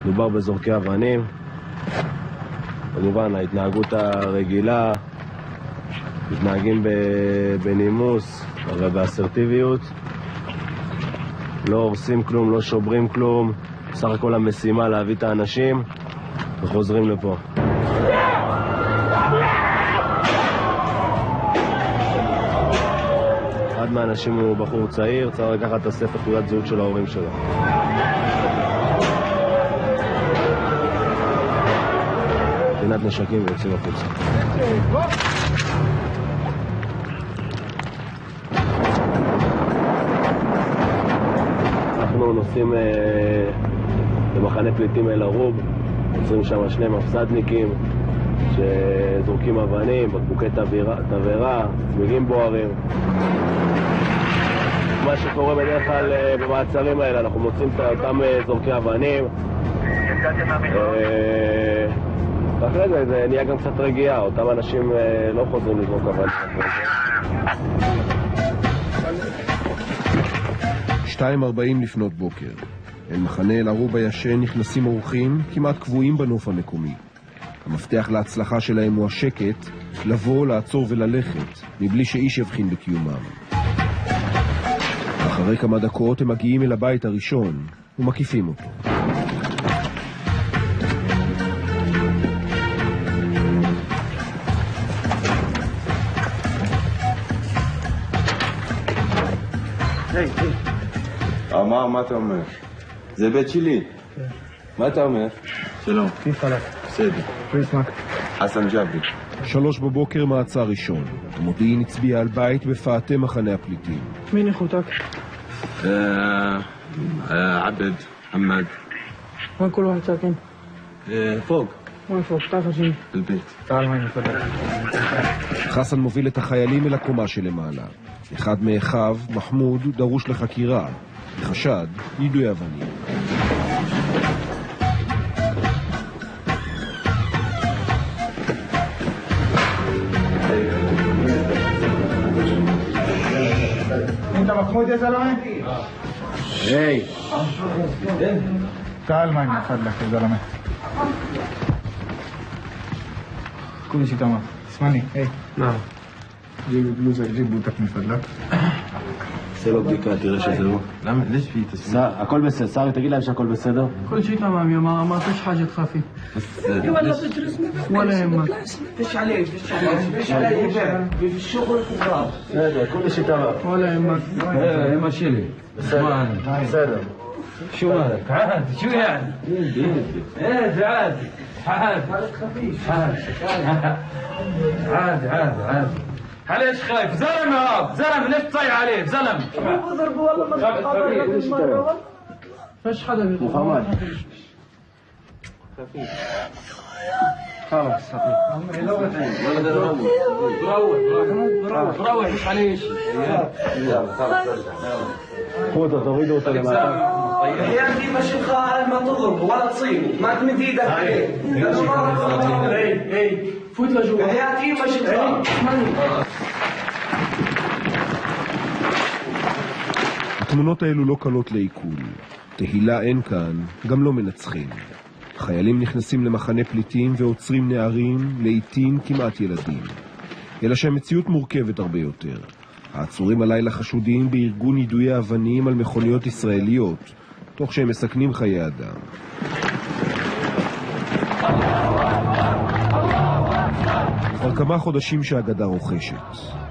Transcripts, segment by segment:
מדובר בזורקי אבנים. כמובן, ההתנהגות הרגילה, מתנהגים בנימוס ובאסרטיביות. לא הורסים כלום, לא שוברים כלום. בסך הכל המשימה להביא את האנשים וחוזרים לפה. אחד מהאנשים הוא בחור צעיר, צריך לקחת את הספר תעודת זהות של ההורים שלו. פינת נשקים ויוצאים החוצה. אנחנו נוסעים למחנה פליטים אל-ערוב, עוצרים שם שני מפסדניקים שזורקים אבנים, בקבוקי תבערה, צמיגים בוערים. מה שקורה בדרך כלל במעצרים האלה, אנחנו מוצאים את אותם זורקי אבנים. ואחרי זה נהיה גם קצת רגיעה, אותם אנשים לא חוזרים לזרוק אבנים. 2:40 לפנות בוקר. אל מחנה אל-ערוב הישן נכנסים אורחים כמעט קבועים בנוף המקומי. המפתח להצלחה שלהם הוא השקט, לבוא, לעצור וללכת, מבלי שאיש יבחין בקיומם. אחרי כמה דקות הם מגיעים אל הבית הראשון ומקיפים אותו. היי, אמר, מה אתה אומר? זה בית שלי. מה אתה אומר? שלום. כיף עליך. בסדר. פריסמק. חסן ג'אבי. 3 בבוקר מעצר ראשון. המודיעין הצביע על בית בפאתי מחנה הפליטים. מי נחותק? עבד, חמד. وين كل واحد ساكن؟ فوق. وين فوق؟ تعال خشين. البيت. تعال معي تفضل. חסן מוביל את החיילים אל הקומה שלמעלה. אחד מאחיו, מחמוד, דרוש לחקירה. בחשד, יידוי אבנים. انت محمود يا زلمه؟ היי! تعال معي من فضلك يا زلمه. كل شيء تمام. اسمعني. ايه. نعم. جيب بلوزك، جيب بوتك من فضلك. עושה לו בדיקה, תראה שזה לא. لما ليش في تسمية؟ הכל בסדר, סערי, תגיד להם שהכל בסדר? كل شيء تمام يا ما فيش حاجه تخافي. ولا يهمك. فيش عليه فيش عليه في الشغل في الدار. בסדר, كل شيء تمام. ولا يهمك. ايه ماشي لي בסדר. شو مالك عادي شو يعني ايه عادي عادي مالك خفيف عادي ليش خايف زلمه زلمه ليش تصيح عليه زلمه ضربه والله ما فيش حدا بيطلع. خلاص روح مش عليه شيء תורידו אותה למטה. يا اخي مش الخائن ما تضربه ولا تصيبه ما تمد ايدك عليه فوت لجوا. يا اخي مش الخائن התמונות האלו לא קלות לעיכול. תהילה אין כאן, גם לא מנצחים. חיילים נכנסים למחנה פליטים ועוצרים נערים, לעתים כמעט ילדים. אלא שהמציאות מורכבת הרבה יותר. העצורים הלילה חשודים בארגון יידויי אבנים על מכוניות ישראליות, תוך שהם מסכנים חיי אדם. כבר כמה חודשים שהאגדה רוכשת.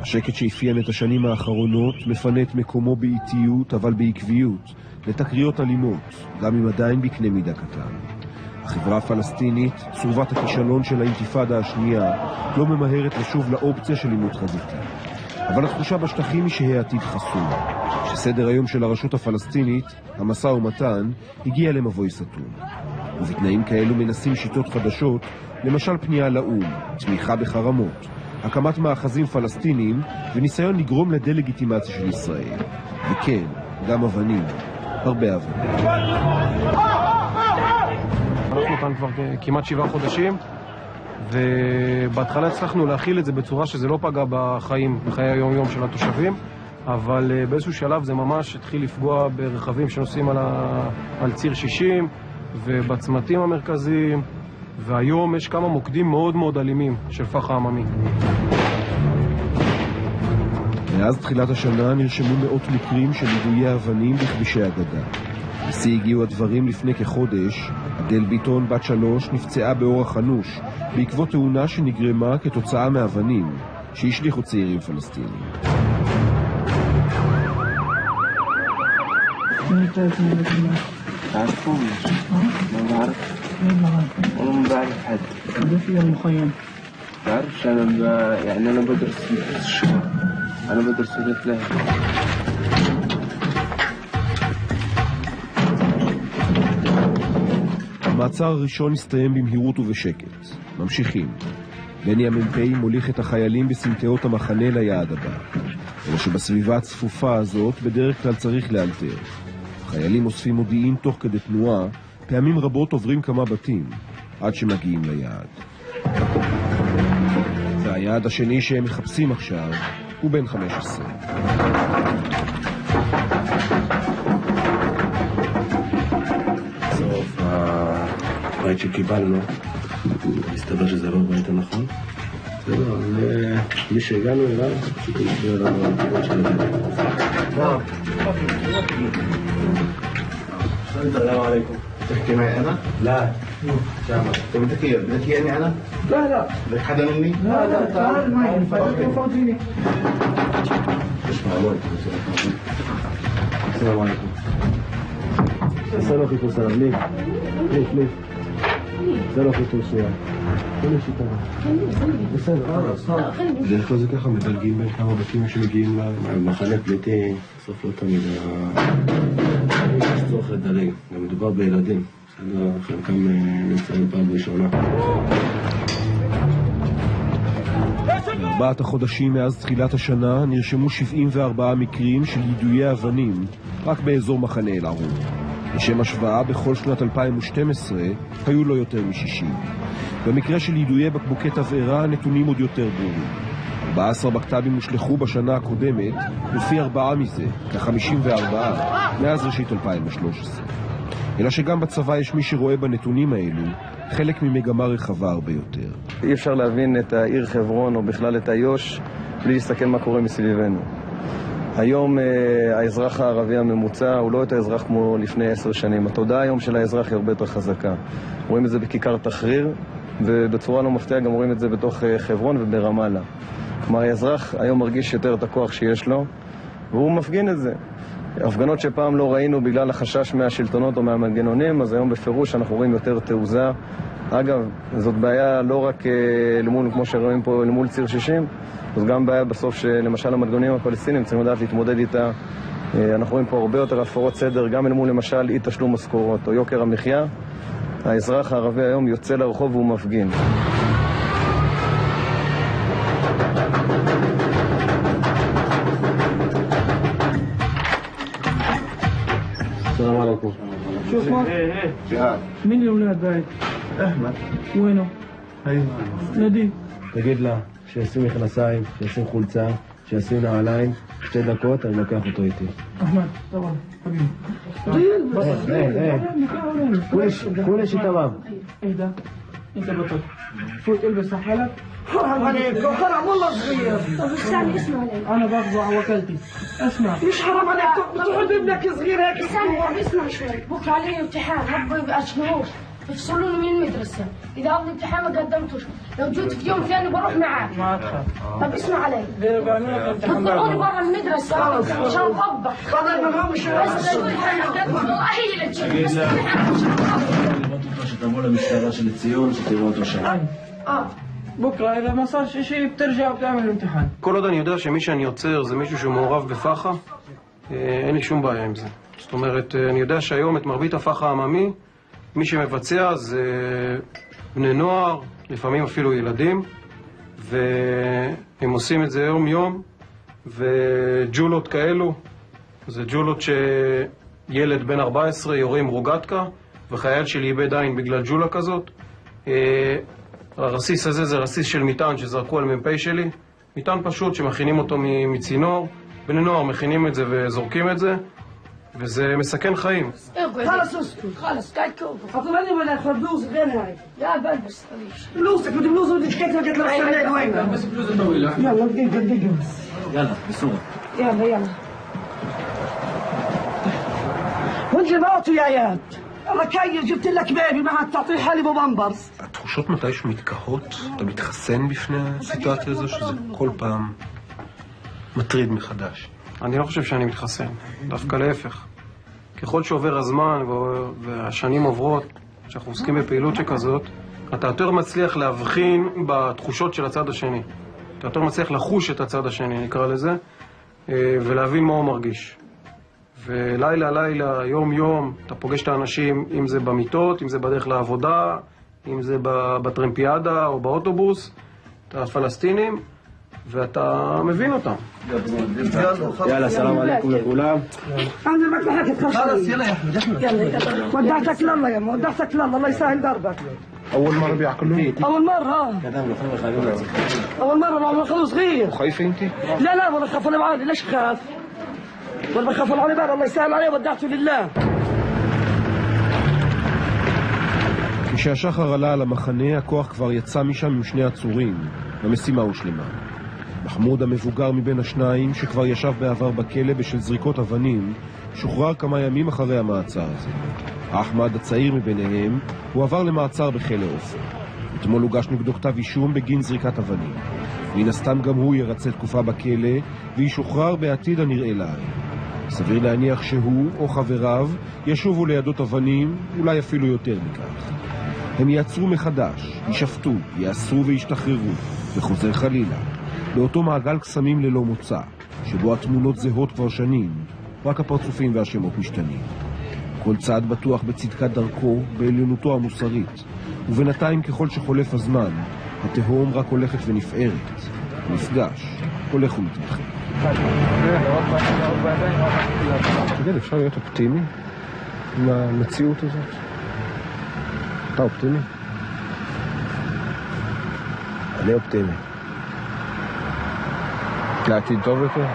השקט שאפיין את השנים האחרונות מפנה את מקומו באיטיות, אבל בעקביות, לתקריות אלימות, גם אם עדיין בקנה מידה קטן. החברה הפלסטינית, צרובת הכישלון של האינתיפאדה השנייה, לא ממהרת לשוב לאופציה של עימות חזיתי. אבל התחושה בשטחים היא שהעתיד חסום, שסדר היום של הרשות הפלסטינית, המשא ומתן, הגיע למבוי סתום. ובתנאים כאלו מנסים שיטות חדשות, למשל פנייה לאום, תמיכה בחרמות, הקמת מאחזים פלסטינים וניסיון לגרום לדלגיטימציה של ישראל. וכן, גם אבנים, הרבה אבנים. אנחנו כאן כבר כמעט 7 חודשים, ובהתחלה הצלחנו להכיל את זה בצורה שזה לא פגע בחיי היום-יום של התושבים, אבל באיזשהו שלב זה ממש התחיל לפגוע ברכבים שנוסעים על ציר 60, ובצמתים המרכזיים, והיום יש כמה מוקדים מאוד מאוד אלימים של פח"ע עממי. מאז תחילת השנה נרשמו מאות מקרים של יידויי אבנים בכבישי הגדה. לשיא הגיעו הדברים לפני כחודש. אדל ביטון, בת 3, נפצעה באורח אנוש בעקבות תאונה שנגרמה כתוצאה מאבנים שהשליחו צעירים פלסטינים. تعرفهم؟ ما بعرف. أنا ما بعرف حد. ده في المخيم. بعرفش يعني أنا بدرس الشهر. أنا بدرس ثلاث. המעצר הראשון הסתיים במהירות ובשקט. ממשיכים. בני המ"פ מוליך את החיילים בסמטאות המחנה ליעד הבא. אלא שבסביבה הצפופה הזאת בדרך כלל צריך לאלתר. החיילים אוספים מודיעין תוך כדי תנועה, פעמים רבות עוברים כמה בתים, עד שמגיעים ליעד. והיעד השני שהם מחפשים עכשיו הוא בן 15. בסוף הבית שקיבלנו, מסתבר שזה לא הבית הנכון. בסדר, מי שהגענו אליו, פשוט נשאר לנו על הכיוון של הבית. السلام عليكم. تحكي معي أنا؟ لا. شامل. أنت بدك يعني أنا؟ لا. بدك حدا مني؟ لا تعال معي فوت فيني. اسمع أمورك. السلام عليكم. السلام عليكم. السلام ليه؟ السلام عليكم شوية. كل شيء تمام. בסדר, בדרך כלל זה ככה, מדלגים בין כמה בתים שמגיעים למחנה פליטים, בסוף לא תמיד יש צורך לדלג, גם מדובר בילדים, בסדר, חלקם נמצאים פעם ראשונה. בארבעת החודשים מאז תחילת השנה נרשמו 74 מקרים של יידויי אבנים רק באזור מחנה אל-ערוב. לשם השוואה, בכל שנת 2012 היו לו יותר מ-60. במקרה של יידויי בקבוקי תבערה הנתונים עוד יותר ברורים. 14 בקת"בים הושלחו בשנה הקודמת, לפי 4 מזה, כ-54, מאז ראשית 2013. אלא שגם בצבא יש מי שרואה בנתונים האלו חלק ממגמה רחבה הרבה יותר. אי אפשר להבין את העיר חברון או בכלל את איו"ש בלי להסתכל מה קורה מסביבנו. היום האזרח הערבי הממוצע הוא לא יותר אזרח כמו לפני 10 שנים. התודעה היום של האזרח היא הרבה יותר חזקה. רואים את זה בכיכר תחריר, ובצורה לא מפתיעה גם רואים את זה בתוך חברון וברמאללה. כלומר, האזרח היום מרגיש יותר את הכוח שיש לו, והוא מפגין את זה. הפגנות שפעם לא ראינו בגלל החשש מהשלטונות או מהמנגנונים, אז היום בפירוש אנחנו רואים יותר תעוזה. אגב, זאת בעיה לא רק למול, כמו שרואים פה, למול ציר 60, אז גם בעיה בסוף שלמשל המנגנונים הפלסטינים צריכים לדעת להתמודד איתה. אנחנו רואים פה הרבה יותר הפרות סדר, גם למול למשל אי תשלום משכורות או יוקר המחיה. האזרח הערבי היום יוצא לרחוב והוא מפגין. السلام عليكم. شو اسمك؟ جهاد. مين الأولاد بعد؟ أحمد. وينه؟ أيوة. نادي. תגיד לה שישים מכנסיים, שישים חולצה, שישים נעליים, 2 דקות, אני לוקח אותו איתי. أحمد طبعا حبيبي. كل شيء تمام. اهدى انت بطل. فوت البس حالك. حرام عليك حرام والله صغير. طب استنى اسمع علي. انا باخذه على وكالتي. اسمع. مش حرام عليك تقعد ابنك صغير هيك. استنى اسمع شوي. بكره علي امتحان ربي يبقى شهور. يفصلوني من المدرسة. إذا أخذ الامتحان ما قدمتوش، لو جيت في يوم ثاني بروح معاك. ما تخاف. طب اسمع علي. بتطلعوني برا المدرسة عشان أطبق. بس والله هي اللي تجيب. שתבוא למשטרה של ציון, שתראו אותו שם. بكره إذا ما صار شيء بترجع وبتعمل الامتحان. כל עוד אני יודע שמי שאני יוצר זה מישהו שהוא מעורב בפח"ע, אין לי שום בעיה עם זה. זאת אומרת, אני יודע שהיום את מרבית הפח"ע העממי, מי שמבצע זה בני נוער, לפעמים אפילו ילדים, והם עושים את זה יום יום, וג'ולות כאלו, זה ג'ולות שילד בן 14 יורה עם רוגטקה, וחייל שלי איבד עין בגלל ג'ולה כזאת. הרסיס הזה זה רסיס של מטען שזרקו על מ"פ שלי, מטען פשוט שמכינים אותו מצינור, בני נוער מכינים את זה וזורקים את זה. וזה מסכן חיים. خلص اسكت خلص قاعد كوفك حطوني ولا فلوس غير هاي لا بلبس فلوسك بدي فلوس ودي حكيت لك احسن وين بس فلوس المويلة. يلا دقيقة بس يلا بسرعة. يلا وانت بعطوا يا عيال الله كاي جبت لك بيبي ما تعطيه حالي ببامبرز. התחושות מתישהו מתקהות, אתה מתחסן בפני הסיטואציה הזו, שזה כל פעם מטריד מחדש. אני לא חושב שאני מתחסן, דווקא להפך. ככל שעובר הזמן והשנים עוברות, כשאנחנו עוסקים בפעילות שכזאת, אתה יותר מצליח להבחין בתחושות של הצד השני. אתה יותר מצליח לחוש את הצד השני, נקרא לזה, ולהבין מה הוא מרגיש. ולילה, לילה, יום, יום, אתה פוגש את האנשים, אם זה במיטות, אם זה בדרך לעבודה, אם זה בטרמפיאדה או באוטובוס, את הפלסטינים, ואתה מבין אותם. יאללה, סלام עליכם לכולם. انا ما حكيت خلاص يلا يا احمد يلا ودعتك لله يا ودعتك لله الله يسهل دربك. أول مرة بيعقلون؟ اول مرة اول مرة العمر خلص صغير. خايفة أنت؟ لا لا والله خاف انا معاني ليش خاف؟ والله بخاف على بالي الله يسهل عليه ودعته لله. כשהשחר עלה על המחנה, הכוח כבר יצא משם עם שני עצורים. המשימה הושלמה. מחמוד המבוגר מבין השניים, שכבר ישב בעבר בכלא בשל זריקות אבנים, שוחרר כמה ימים אחרי המעצר הזה. אחמד הצעיר מביניהם, הוא עבר למעצר בכלא עופר. אתמול הוגש נגדו כתב אישום בגין זריקת אבנים. מן הסתם גם הוא ירצה תקופה בכלא, וישוחרר בעתיד הנראה לעין. סביר להניח שהוא או חבריו ישובו לידות אבנים, אולי אפילו יותר מכך. הם יעצרו מחדש, ישפטו, יאסרו וישתחררו, וחוזר חלילה. לאותו מעגל קסמים ללא מוצא, שבו התמונות זהות כבר שנים, רק הפרצופים והשמות משתנים. כל צעד בטוח בצדקת דרכו, בעליונותו המוסרית, ובינתיים ככל שחולף הזמן, התהום רק הולכת ונפערת. המפגש הולך ומתרחק. תגיד, אפשר להיות אופטימי עם המציאות הזאת? אתה אופטימי? אני אופטימי. לעתיד טוב יותר?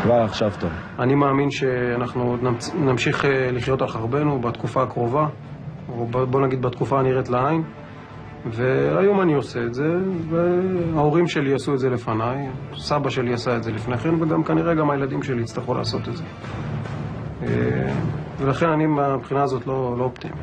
כבר עכשיו טוב. אני מאמין שאנחנו נמשיך לחיות על חרבנו בתקופה הקרובה, או בוא נגיד בתקופה הנראית לעין, והיום אני עושה את זה, וההורים שלי עשו את זה לפניי, סבא שלי עשה את זה לפני כן, וגם כנראה גם הילדים שלי יצטרכו לעשות את זה. ולכן אני מבחינה הזאת לא אופטימי.